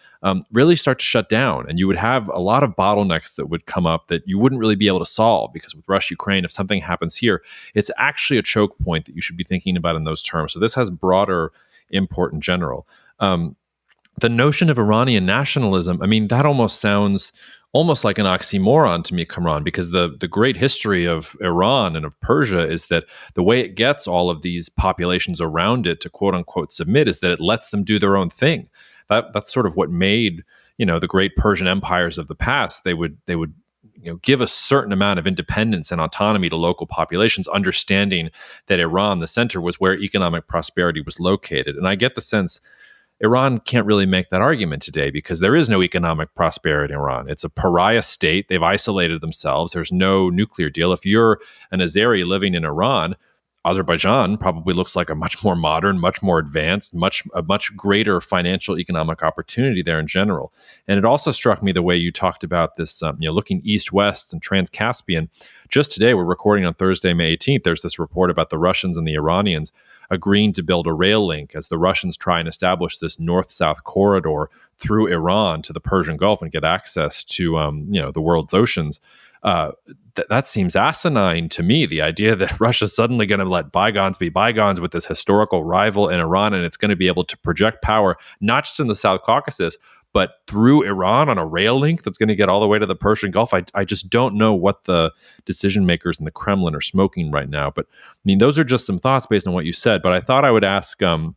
really start to shut down, and you would have a lot of bottlenecks that would come up that you wouldn't really be able to solve, because with Russia-Ukraine, if something happens here, it's actually a choke point that you should be thinking about in those terms. So this has broader import in general. The notion of Iranian nationalism, that almost sounds like an oxymoron to me, Kamran, because the great history of Iran and of Persia is that the way it gets all of these populations around it to quote unquote submit is that it lets them do their own thing. That's sort of what made the great Persian empires of the past. They would give a certain amount of independence and autonomy to local populations, understanding that Iran, the center, was where economic prosperity was located. And I get the sense Iran can't really make that argument today, because there is no economic prosperity in Iran. It's a pariah state. They've isolated themselves. There's no nuclear deal. If you're an Azeri living in Iran, Azerbaijan probably looks like a much more modern, much more advanced, a much greater financial economic opportunity there in general. And it also struck me the way you talked about this, looking east-west and trans-Caspian. Just today, we're recording on Thursday, May 18th, there's this report about the Russians and the Iranians agreeing to build a rail link as the Russians try and establish this north-south corridor through Iran to the Persian Gulf and get access to, the world's oceans. That seems asinine to me, the idea that Russia's suddenly going to let bygones be bygones with this historical rival in Iran, and it's going to be able to project power, not just in the South Caucasus, but through Iran on a rail link that's going to get all the way to the Persian Gulf. I just don't know what the decision makers in the Kremlin are smoking right now. But those are just some thoughts based on what you said. But I thought I would ask, and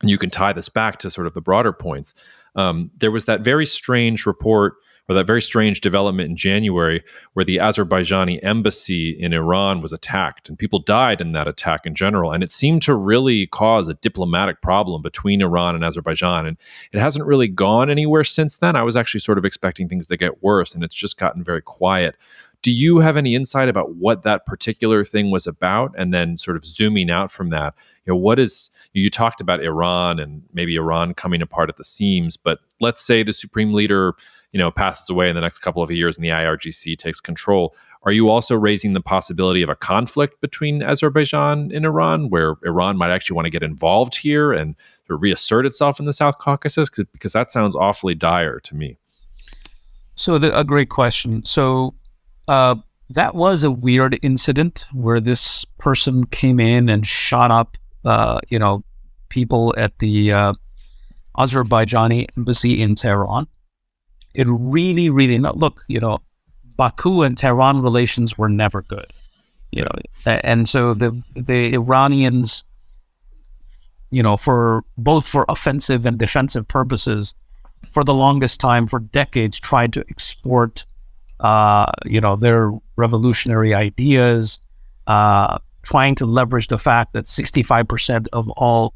you can tie this back to sort of the broader points. There was that very strange report, or that very strange development in January, where the Azerbaijani embassy in Iran was attacked, and people died in that attack in general. And it seemed to really cause a diplomatic problem between Iran and Azerbaijan. And it hasn't really gone anywhere since then. I was actually sort of expecting things to get worse, and it's just gotten very quiet. Do you have any insight about what that particular thing was about? And then sort of zooming out from that, you talked about Iran and maybe Iran coming apart at the seams, but let's say the supreme leader passes away in the next couple of years and the IRGC takes control. Are you also raising the possibility of a conflict between Azerbaijan and Iran, where Iran might actually want to get involved here and sort of reassert itself in the South Caucasus? Because that sounds awfully dire to me. So a great question. So that was a weird incident where this person came in and shot up, people at the Azerbaijani embassy in Tehran. It really, really Baku and Tehran relations were never good, and so the Iranians, for offensive and defensive purposes, for the longest time, for decades, tried to export, their revolutionary ideas, trying to leverage the fact that 65% of all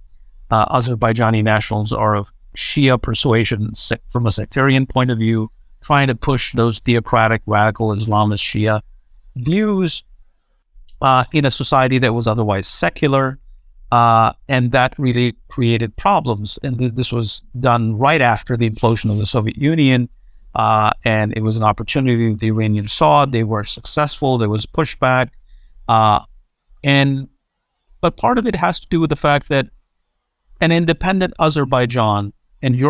Azerbaijani nationals are of Shia persuasion from a sectarian point of view, trying to push those theocratic, radical Islamist Shia views in a society that was otherwise secular. And that really created problems. And this was done right after the implosion of the Soviet Union. And it was an opportunity the Iranians saw. They were successful. There was pushback. But part of it has to do with the fact that an independent Azerbaijan and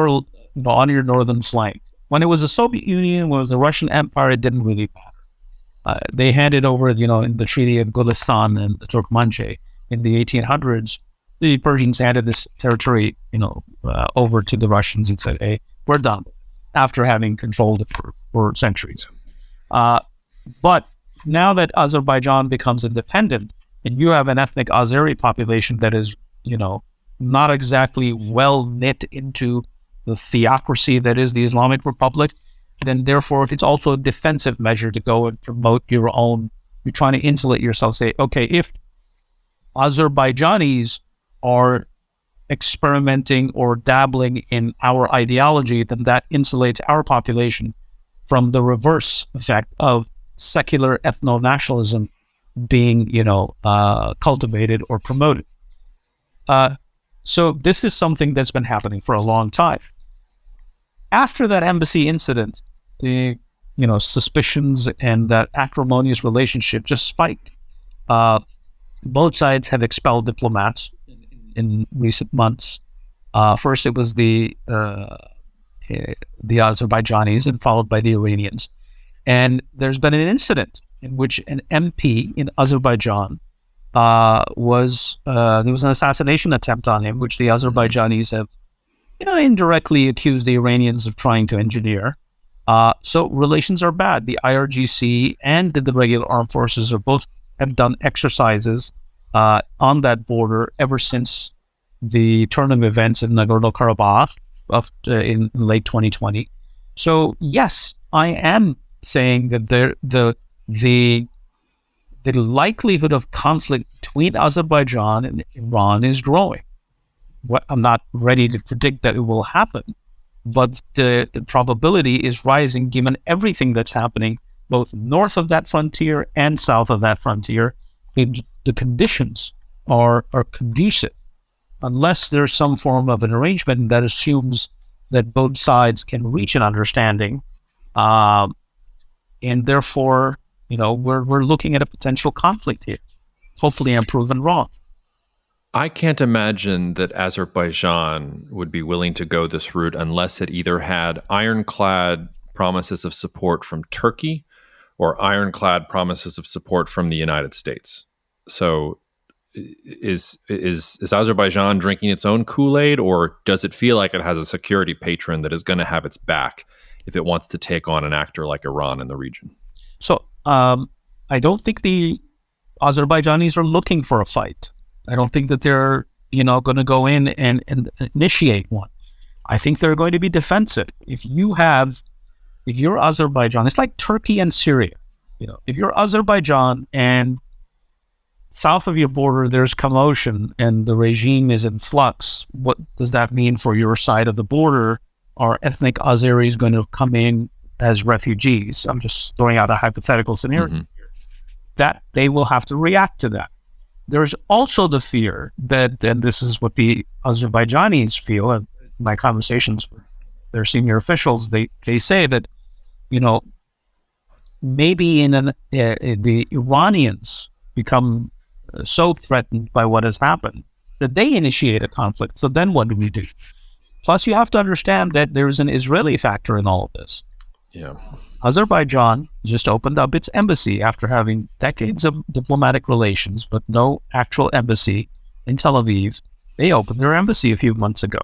on your northern flank, when it was the Soviet Union, when it was the Russian Empire, it didn't really matter. They handed over, in the Treaty of Gulistan and the Turkmenche in the 1800s, the Persians handed this territory, over to the Russians and said, "Hey, we're done," after having controlled it for centuries. But now that Azerbaijan becomes independent, and you have an ethnic Azeri population that is, not exactly well knit into the theocracy that is the Islamic Republic, then therefore it's also a defensive measure to go and promote your own. You're trying to insulate yourself, say, okay, if Azerbaijanis are experimenting or dabbling in our ideology, then that insulates our population from the reverse effect of secular ethno-nationalism being, cultivated or promoted. So this is something that's been happening for a long time. After that embassy incident, the suspicions and that acrimonious relationship just spiked. Both sides have expelled diplomats in recent months. First, it was the Azerbaijanis, and followed by the Iranians. And there's been an incident in which an MP in Azerbaijan there was an assassination attempt on him, which the Azerbaijanis have, indirectly accused the Iranians of trying to engineer. So relations are bad. The IRGC and the regular armed forces have done exercises on that border ever since the turn of events in Nagorno-Karabakh in late 2020. So yes, I am saying that the likelihood of conflict between Azerbaijan and Iran is growing. I'm not ready to predict that it will happen, but the probability is rising given everything that's happening both north of that frontier and south of that frontier. The conditions are conducive, unless there's some form of an arrangement that assumes that both sides can reach an understanding, and therefore, we're looking at a potential conflict here. Hopefully, I'm proven wrong. I can't imagine that Azerbaijan would be willing to go this route unless it either had ironclad promises of support from Turkey or ironclad promises of support from the United States. So is Azerbaijan drinking its own Kool-Aid, or does it feel like it has a security patron that is going to have its back if it wants to take on an actor like Iran in the region? So I don't think the Azerbaijanis are looking for a fight. I don't think that they're, going to go in and initiate one. I think they're going to be defensive. If you're Azerbaijan, it's like Turkey and Syria. If you're Azerbaijan and south of your border there's commotion and the regime is in flux, what does that mean for your side of the border? Are ethnic Azeris going to come in as refugees? I'm just throwing out a hypothetical scenario here. That they will have to react to that. There's also the fear that, and this is what the Azerbaijanis feel, and my conversations with their senior officials, they say that, maybe the Iranians become so threatened by what has happened that they initiate a conflict. So then what do we do? Plus, you have to understand that there is an Israeli factor in all of this. Yeah. Azerbaijan just opened up its embassy after having decades of diplomatic relations, but no actual embassy in Tel Aviv. They opened their embassy a few months ago.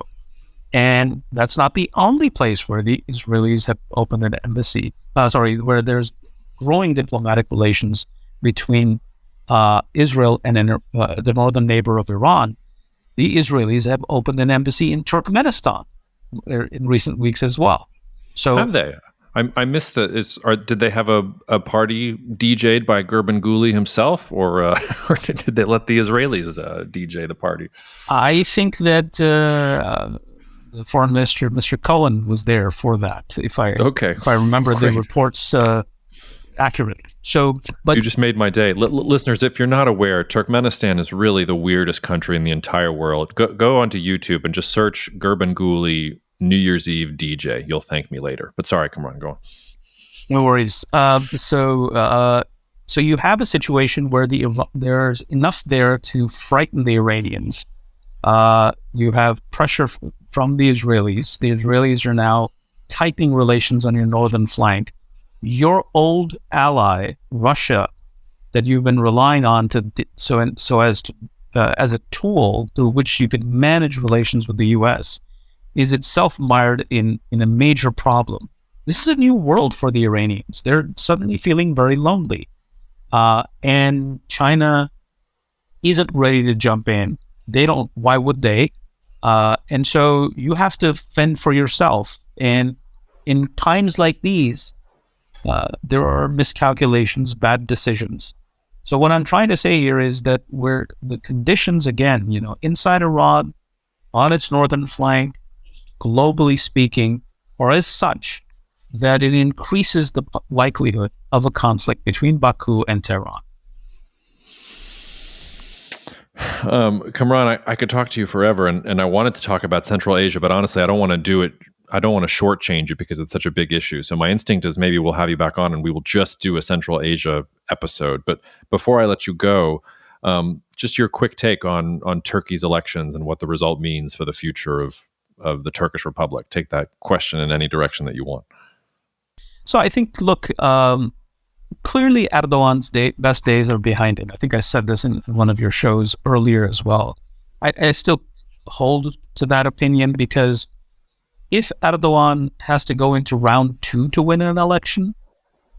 And that's not the only place where the Israelis have opened an embassy, where there's growing diplomatic relations between Israel and the northern neighbor of Iran. The Israelis have opened an embassy in Turkmenistan in recent weeks as well. So have they? I missed did they have a party DJ'd by Gurbanguly himself, or did they let the Israelis DJ the party? I think that the foreign minister, Mr. Cohen, was there for that. If I remember the reports accurately. So, but you just made my day. Listeners, if you're not aware, Turkmenistan is really the weirdest country in the entire world. Go onto YouTube and just search Gurbanguly New Year's Eve DJ. You'll thank me later. But sorry, Kamran, go on. no worries. So you have a situation where there's enough there to frighten the Iranians. You have pressure from the Israelis. The Israelis are now tightening relations on your northern flank. Your old ally, Russia, that you've been relying on as a tool through which you could manage relations with the U.S., is itself mired in a major problem. This is a new world for the Iranians. They're suddenly feeling very lonely. And China isn't ready to jump in. They don't, why would they? And so you have to fend for yourself. And in times like these, there are miscalculations, bad decisions. So what I'm trying to say here is that where the conditions, again, inside Iran, on its northern flank, globally speaking, are as such that it increases the likelihood of a conflict between Baku and Tehran. Kamran, I could talk to you forever, and I wanted to talk about Central Asia, but honestly, I don't want to do it. I don't want to shortchange it because it's such a big issue. So my instinct is maybe we'll have you back on and we will just do a Central Asia episode. But before I let you go, just your quick take on Turkey's elections and what the result means for the future of the Turkish Republic. Take that question in any direction that you want. So I think, look, clearly Erdogan's best days are behind him. I think I said this in one of your shows earlier as well. I still hold to that opinion because if Erdogan has to go into round 2 to win an election,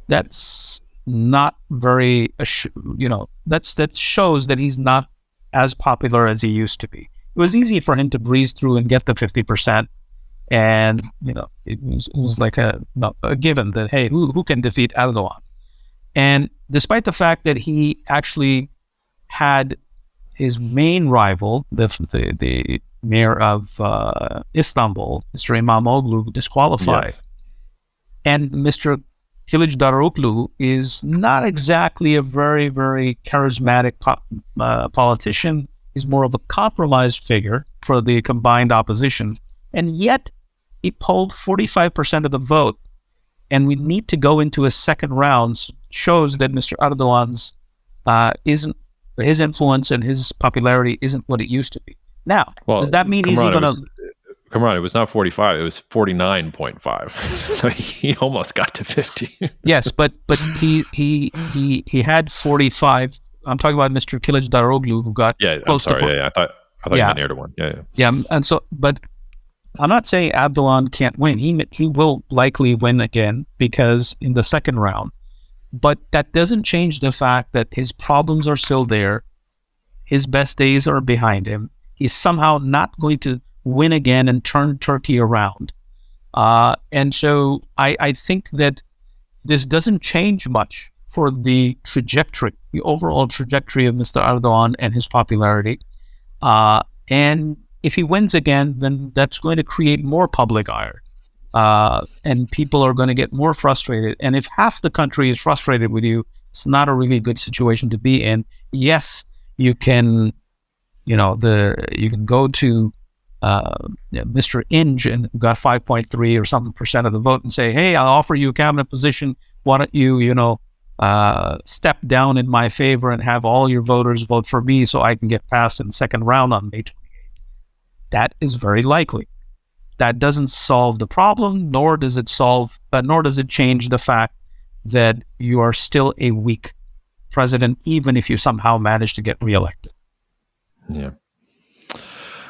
that's not very, that shows that he's not as popular as he used to be. It was easy for him to breeze through and get the 50%. And, it was like a given that, hey, who can defeat Erdogan? And despite the fact that he actually had his main rival, the mayor of Istanbul, Mr. Imamoglu, disqualified. Yes. And Mr. Kılıçdaroğlu is not exactly a very, very charismatic politician. He's more of a compromised figure for the combined opposition. And yet, he polled 45% of the vote. And we need to go into a second round. Shows that Mr. Erdogan's his influence and his popularity isn't what it used to be. Now, does that mean he's going to... Kamran, it was not 45, it was 49.5. So he almost got to 50. Yes, but he had 45. I'm talking about Mr. Kılıçdaroğlu, who got close to 40. I thought you meant Erdogan. Yeah, and so, but I'm not saying Erdogan can't win. He will likely win again because in the second round. But that doesn't change the fact that his problems are still there. His best days are behind him. He's somehow not going to win again and turn Turkey around. And so I think that this doesn't change much for the overall trajectory of Mr. Erdogan and his popularity. And if he wins again, then that's going to create more public ire. And people are going to get more frustrated. And if half the country is frustrated with you, it's not a really good situation to be in. Yes, you can, you can go to Mr. Inge and got 5.3 or something % of the vote and say, hey, I'll offer you a cabinet position. Why don't you, step down in my favor and have all your voters vote for me so I can get passed in the second round on May 28th. That is very likely. That doesn't solve the problem, nor does it change the fact that you are still a weak president, even if you somehow manage to get reelected. Yeah.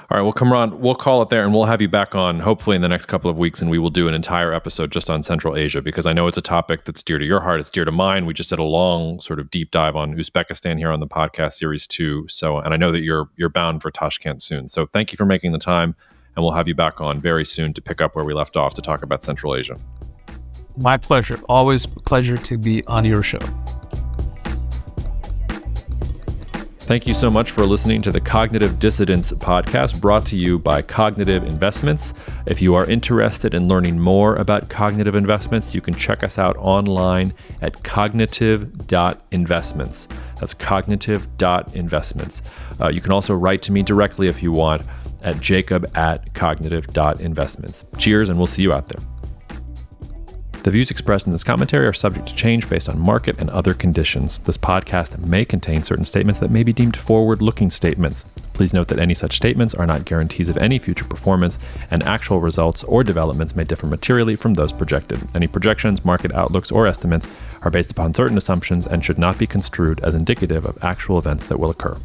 All right. Well, Kamran, we'll call it there and we'll have you back on hopefully in the next couple of weeks, and we will do an entire episode just on Central Asia because I know it's a topic that's dear to your heart. It's dear to mine. We just did a long sort of deep dive on Uzbekistan here on the podcast series 2. So, and I know that you're bound for Tashkent soon. So thank you for making the time, and we'll have you back on very soon to pick up where we left off to talk about Central Asia. My pleasure. Always a pleasure to be on your show. Thank you so much for listening to the Cognitive Dissidence podcast, brought to you by Cognitive Investments. If you are interested in learning more about cognitive investments, you can check us out online at cognitive.investments. That's cognitive.investments. You can also write to me directly if you want at jacob@cognitive.investments. Cheers, and we'll see you out there. The views expressed in this commentary are subject to change based on market and other conditions. This podcast may contain certain statements that may be deemed forward-looking statements. Please note that any such statements are not guarantees of any future performance, and actual results or developments may differ materially from those projected. Any projections, market outlooks, or estimates are based upon certain assumptions and should not be construed as indicative of actual events that will occur.